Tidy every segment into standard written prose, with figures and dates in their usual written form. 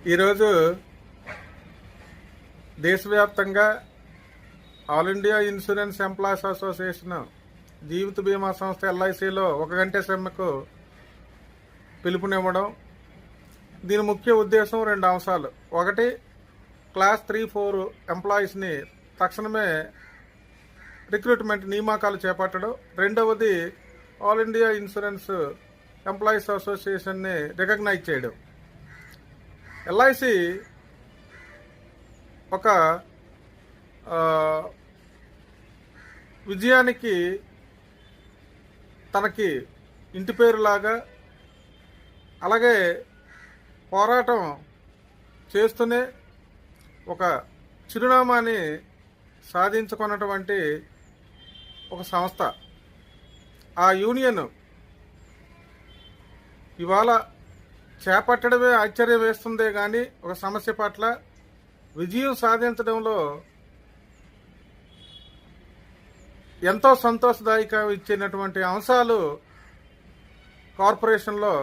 ఈరోజు దేశవ్యాప్తంగా all India insurance employees association జీవిత బీమా సంస్థ ఎల్ఐసిలో 1 గంట సమ్మెకు పిలుపునివ్వడం. దీని ముఖ్య ఉద్దేశం 2 అంశాలు. ఒకటి, క్లాస్ 3-4 ఎంప్లాయీస్ని తక్షణమే రిక్రూట్మెంట్ నియామకాలు చేపట్టడం. రెండవది, ఆల్ ఇండియా ఇన్సూరెన్స్ ఎంప్లాయీస్ అసోసియేషన్ని రికగ్నైజ్ చేయడం. ఎల్ఐసి ఒక విజయానికి తనకి ఇంటి పేరులాగా, అలాగే పోరాటం చేస్తూనే ఒక చిరునామాని సాధించుకున్నటువంటి ఒక సంస్థ. ఆ యూనియన్ ఇవాళ చేపట్టడమే ఆశ్చర్యం వేస్తుందే కానీ ఒక సమస్య పట్ల విజయం సాధించడంలో ఎంతో సంతోషదాయకం ఇచ్చినటువంటి అంశాలు కార్పొరేషన్లో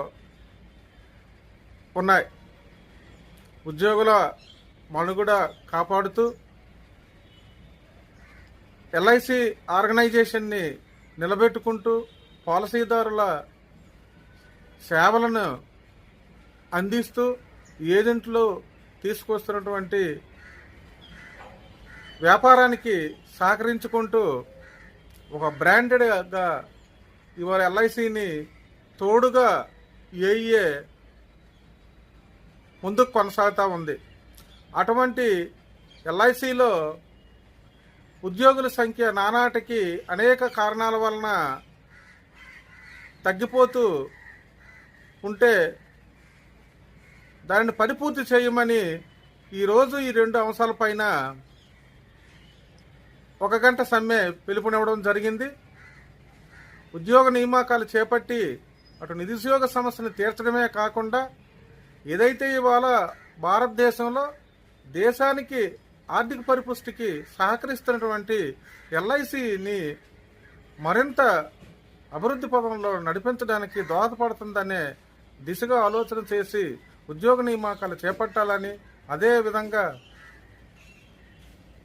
ఉన్నాయి. ఉద్యోగుల మనుగడ కాపాడుతూ ఎల్ఐసి ఆర్గనైజేషన్ని నిలబెట్టుకుంటూ పాలసీదారుల సేవలను అందిస్తూ ఏజెంట్లు తీసుకొస్తున్నటువంటి వ్యాపారానికి సహకరించుకుంటూ ఒక బ్రాండెడ్గా ఇవాళ ఎల్ఐసిని తోడుగా ఏఈఏ ముందుకు కొనసాగుతూ ఉంది. అటువంటి ఎల్ఐసిలో ఉద్యోగుల సంఖ్య నానాటికి అనేక కారణాల వలన తగ్గిపోతూ ఉంటే దానిని పరిపూర్తి చేయమని ఈరోజు ఈ 2 అంశాలపైన 1 గంట సమ్మె పిలుపునివ్వడం జరిగింది. ఉద్యోగ నియామకాలు చేపట్టి అటు నిరుద్యోగ సమస్యను తీర్చడమే కాకుండా ఏదైతే ఇవాళ భారతదేశంలో దేశానికి ఆర్థిక పరిపుష్టికి సహకరిస్తున్నటువంటి ఎల్ఐసిని మరింత అభివృద్ధి పథంలో నడిపించడానికి దోహదపడుతుందనే దిశగా ఆలోచన చేసి ఉద్యోగ నియామకాలు చేపట్టాలని, అదేవిధంగా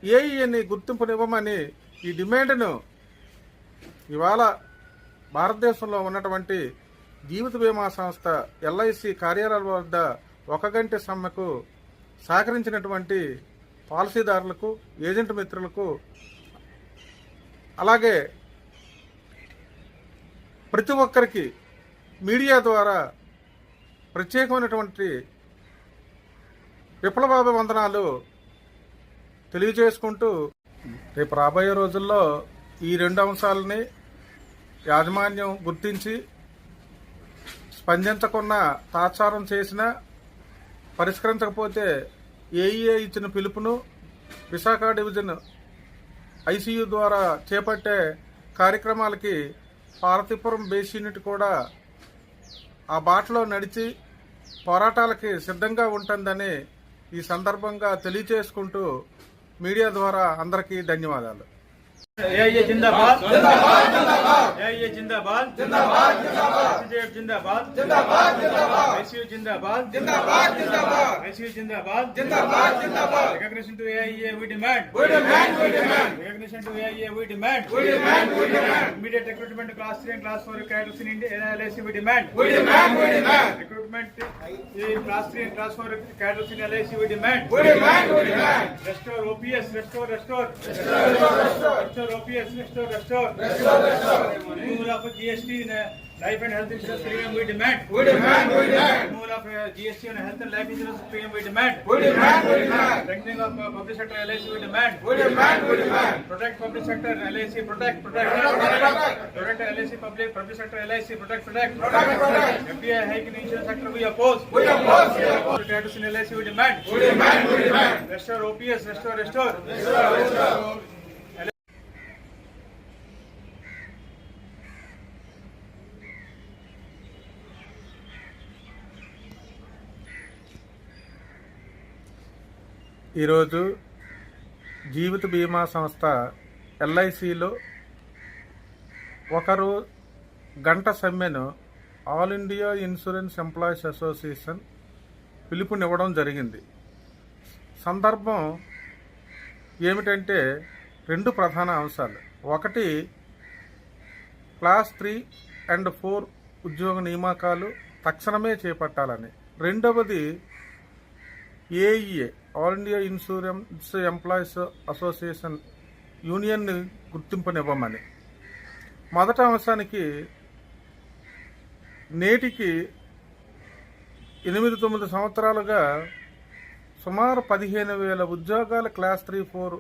ఏఈని గుర్తింపునివ్వమని ఈ డిమాండ్ను ఇవాళ భారతదేశంలో ఉన్నటువంటి జీవిత బీమా సంస్థ ఎల్ఐసి కార్యాలయాల వద్ద 1 గంట సమ్మెకు సహకరించినటువంటి పాలసీదారులకు, ఏజెంట్ మిత్రులకు, అలాగే ప్రతి ఒక్కరికి మీడియా ద్వారా ప్రత్యేకమైనటువంటి విప్లవాభివందనాలు తెలియజేసుకుంటూ రేపు రాబోయే రోజుల్లో ఈ 2 అంశాలని యాజమాన్యం గుర్తించి స్పందించకుండా తాత్సారం చేసినా, పరిష్కరించకపోతే ఏఈఏ ఇచ్చిన పిలుపును విశాఖ డివిజన్ ఐసీయూ ద్వారా చేపట్టే కార్యక్రమాలకి పార్వతీపురం బేస్ యూనిట్ కూడా ఆ బాటలో నడిచి పోరాటాలకి సిద్ధంగా ఉంటుందని ఈ సందర్భంగా తెలియచేసుకుంటూ మీడియా ద్వారా అందరికీ ధన్యవాదాలు. ఏఐఏ జిందాబాద్ జిందాబాద్ జిందాబాద్ ఏఐఏ జిందాబాద్ జిందాబాద్ జిందాబాద్ సిజేఎఫ్ జిందాబాద్ జిందాబాద్ జిందాబాద్ ఐసీయూ జిందాబాద్ జిందాబాద్ జిందాబాద్ ఐసీయూ జిందాబాద్ జిందాబాద్ జిందాబాద్ recognition to AIA we demand recognition to AIA we demand immediate recruitment class 3 and class 4 cadres in LIC we demand recruitment in class 3 and class 4 cadres in LIC we demand restore OPS restore OPS restore removal of GST in life and health insurance premium we demand removal of GST on health and life insurance premium we demand strengthening of public sector LIC we demand protect public sector LIC protect LIC public sector LIC protect FDI hike in insurance sector we oppose cadres in LIC we demand restore OPS restore ఈరోజు జీవిత బీమా సంస్థ ఎల్ఐసిలో 1 గంట సమ్మెను all India insurance employees association పిలుపునివ్వడం జరిగింది. సందర్భం ఏమిటంటే 2 ప్రధాన అంశాలు. ఒకటి, క్లాస్ 3 అండ్ 4 ఉద్యోగ నియామకాలు తక్షణమే చేపట్టాలని. రెండవది, AEA all India insurance employees association యూనియన్ని గుర్తింపునివ్వమని. మొదటి అంశానికి నేటికి 8-9 సంవత్సరాలుగా సుమారు 15,000 ఉద్యోగాల క్లాస్ 3, 4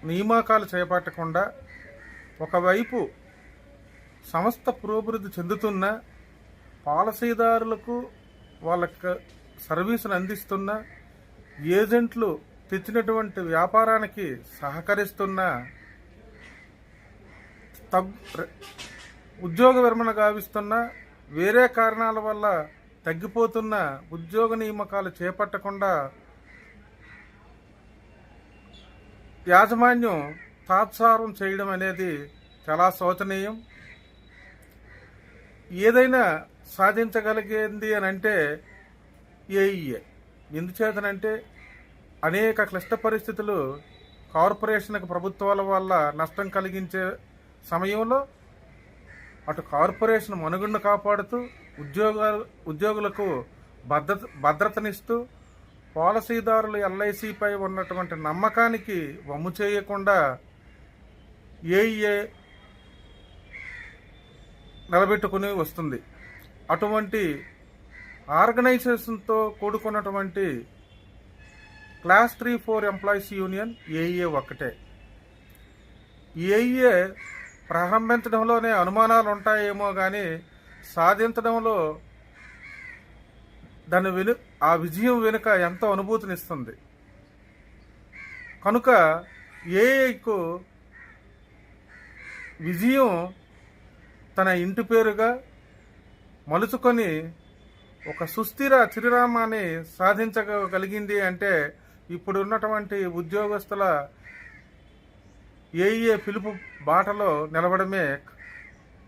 నియామకాలు చేపట్టకుండా ఒకవైపు సంస్థ పురోభివృద్ధి చెందుతున్న పాలసీదారులకు వాళ్ళకి సర్వీసులు అందిస్తున్న ఏజెంట్లు తెచ్చినటువంటి వ్యాపారానికి సహకరిస్తున్న ఉద్యోగ విరమణ గావిస్తున్న వేరే కారణాల వల్ల తగ్గిపోతున్న ఉద్యోగ నియామకాలు చేపట్టకుండా యాజమాన్యం తాత్సారం చేయడం అనేది చాలా శోచనీయం. ఏదైనా సాధించగలిగేది అని అంటే ఏఈఏ. ఎందుచేతనంటే అనేక క్లిష్ట పరిస్థితులు కార్పొరేషన్కి ప్రభుత్వాల వల్ల నష్టం కలిగించే సమయంలో అటు కార్పొరేషన్ మనుగడను కాపాడుతూ ఉద్యోగులకు భద్రతనిస్తూ పాలసీదారులు ఎల్ఐసిపై ఉన్నటువంటి నమ్మకానికి వమ్ము చేయకుండా ఏఈఏ నిలబెట్టుకుని వస్తుంది. అటువంటి ఆర్గనైజేషన్తో కూడుకున్నటువంటి క్లాస్ 3, 4 ఎంప్లాయీస్ యూనియన్ ఏఈఏ ఒక్కటే. ఏఈఏ ప్రారంభించడంలోనే అనుమానాలు ఉంటాయేమో కానీ సాధించడంలో ఆ విజయం వెనుక ఎంతో అనుభూతినిస్తుంది. కనుక ఏఐకు విజయం తన ఇంటి పేరుగా మలుచుకొని ఒక సుస్థిర చిరునామాని సాధించగలిగింది అంటే ఇప్పుడు ఉన్నటువంటి ఉద్యోగస్తుల ఏఈఏ పిలుపు బాటలో నిలవడమే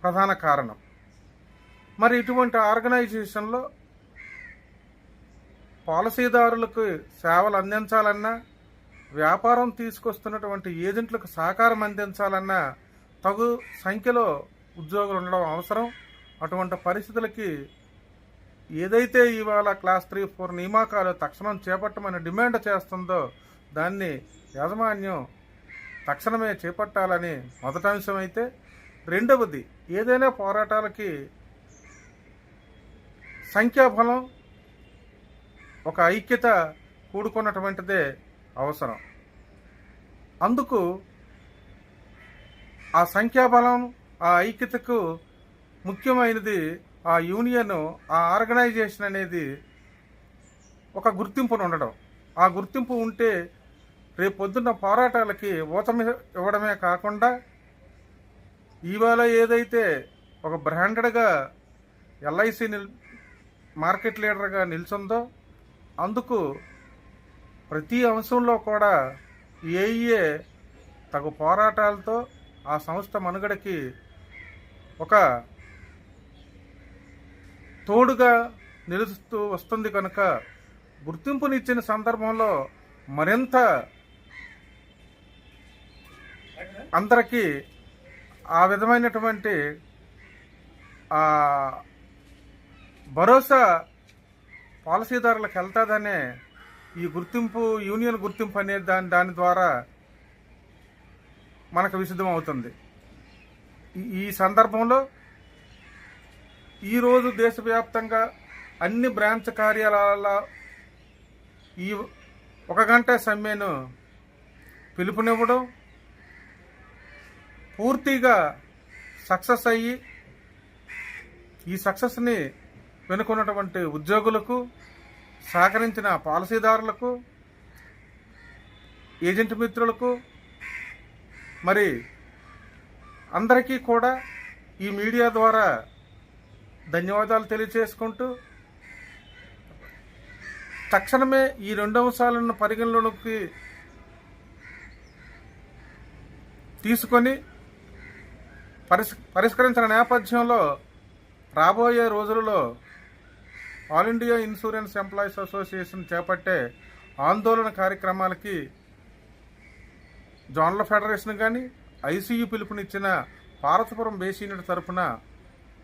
ప్రధాన కారణం. మరి ఇటువంటి ఆర్గనైజేషన్లో పాలసీదారులకు సేవలు అందించాలన్నా, వ్యాపారం తీసుకొస్తున్నటువంటి ఏజెంట్లకు సహకారం అందించాలన్నా తగు సంఖ్యలో ఉద్యోగులు ఉండడం అవసరం. అటువంటి పరిస్థితులకి ఏదైతే ఇవాళ క్లాస్ 3, 4 నియామకాలు తక్షణం చేపట్టమని డిమాండ్ చేస్తుందో దాన్ని యాజమాన్యం తక్షణమే చేపట్టాలని మొదటి అంశం అయితే, రెండవది ఏదైనా పోరాటాలకి సంఖ్యాబలం, ఒక ఐక్యత కూడుకున్నటువంటిదే అవసరం. అందుకు ఆ సంఖ్యాబలం, ఆ ఐక్యతకు ముఖ్యమైనది ఆ యూనియన్, ఆ ఆర్గనైజేషన్ అనేది ఒక గుర్తింపును ఉండడం. ఆ గుర్తింపు ఉంటే రేపొద్దున్న పోరాటాలకి ఊతమి ఇవ్వడమే కాకుండా ఇవాళ ఏదైతే ఒక బ్రాండెడ్గా ఎల్ఐసి మార్కెట్ లీడర్గా నిల్చుందో అందుకు ప్రతి అంశంలో కూడా ఏఈఏ తగు పోరాటాలతో ఆ సంస్థ మనుగడకి ఒక తోడుగా నిలుస్తూ వస్తుంది. కనుక గుర్తింపునిచ్చిన సందర్భంలో మరింత అందరికీ ఆ విధమైనటువంటి భరోసా పాలసీదారులకు వెళ్తాదనే ఈ గుర్తింపు, యూనియన్ గుర్తింపు అనే దాని ద్వారా మనకు విసిద్ధం అవుతుంది. ఈ సందర్భంలో ఈరోజు దేశవ్యాప్తంగా అన్ని బ్రాంచ్ కార్యాలయాల ఈ 1 గంట సమ్మెను పిలుపునివ్వడం పూర్తిగా సక్సెస్ అయ్యి ఈ సక్సెస్ని వెనుకున్నటువంటి ఉద్యోగులకు, సహకరించిన పాలసీదారులకు, ఏజెంట్ మిత్రులకు, మరి అందరికీ కూడా ఈ మీడియా ద్వారా ధన్యవాదాలు తెలియజేసుకుంటూ తక్షణమే ఈ 2 అంశాలను పరిగణలోకి తీసుకొని పరిష్కరించిన నేపథ్యంలో రాబోయే రోజులలో all India insurance employees association చేపట్టే ఆందోళన కార్యక్రమాలకి జోనల్ ఫెడరేషన్ కానీ ఐసీయూ పిలుపునిచ్చిన పార్వతీపురం బేస్ యూనిట్ తరఫున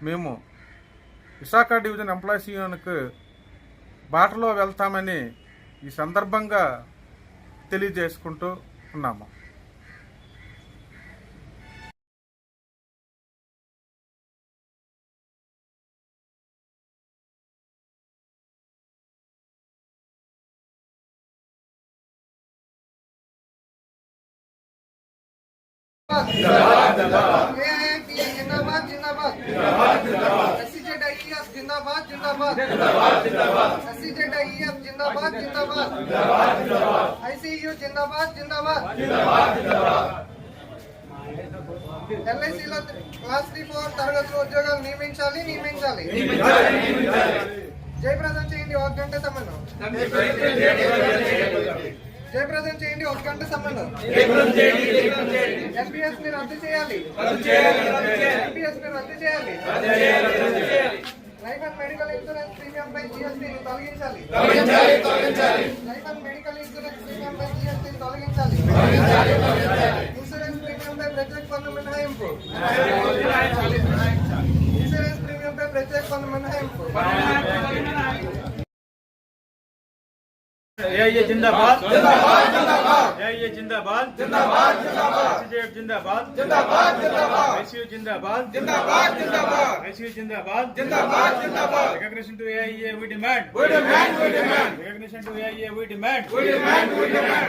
మేము విశాఖ డివిజన్ ఎంప్లాయీస్ యూనియన్కు బాటలో వెళ్తామని ఈ సందర్భంగా తెలియజేసుకుంటూ ఉన్నాము. जिंदाबाद जिंदाबाद SCJIEF जिंदाबाद जिंदाबाद SCJIEF जिंदाबाद जिंदाबाद ICU जिंदाबाद जिंदाबाद LIC లో క్లాస్ 3-4 తరగతుల ఉద్యోగాలు నియమించాలి. జయప్రదం చేయండి 1 గంట సమయం. జయప్రదం చేయండి 1 గంట సమయం. NPS ని రద్దు చేయాలి. Life and medical insurance premium పై GST ని తొలగించాలి. Life and medical insurance premium పై GST ని తొలగించాలి. ఇన్సూరెన్స్ ప్రీమియం పై ప్రత్యేక పన్ను మినహాయింపు. ఇన్సూరెన్స్ ప్రీమియం పై ప్రత్యేక పన్ను మినహాయింపు. AIA जिंदाबाद जिंदाबाद जिंदाबाद AIA जिंदाबाद जिंदाबाद जिंदाबाद SCJF जिंदाबाद जिंदाबाद जिंदाबाद ICU जिंदाबाद जिंदाबाद जिंदाबाद ICU जिंदाबाद जिंदाबाद जिंदाबाद recognition to AIA we demand recognition to AIA we demand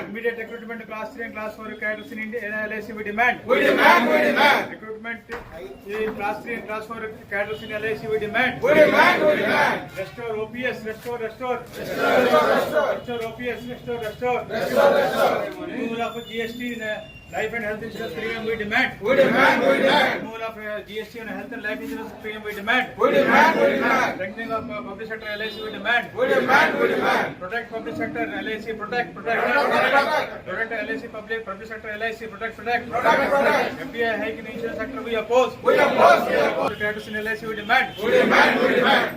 immediate recruitment class 3 and class 4 cadets in India LIC we demand recruitment in class 3 and class 4 cadets in LIC we demand restore OPS restore OPS restore removal of GST in life and health insurance premium we demand removal of GST on health and life insurance premium we demand strengthening of public sector LIC we demand protect public sector LIC protect LIC public sector LIC protect FDI hike in insurance sector we oppose status in LIC we demand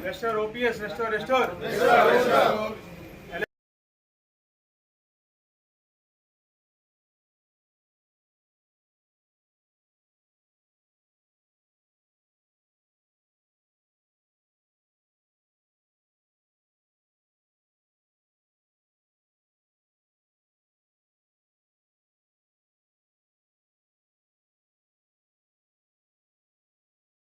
restore OPS restore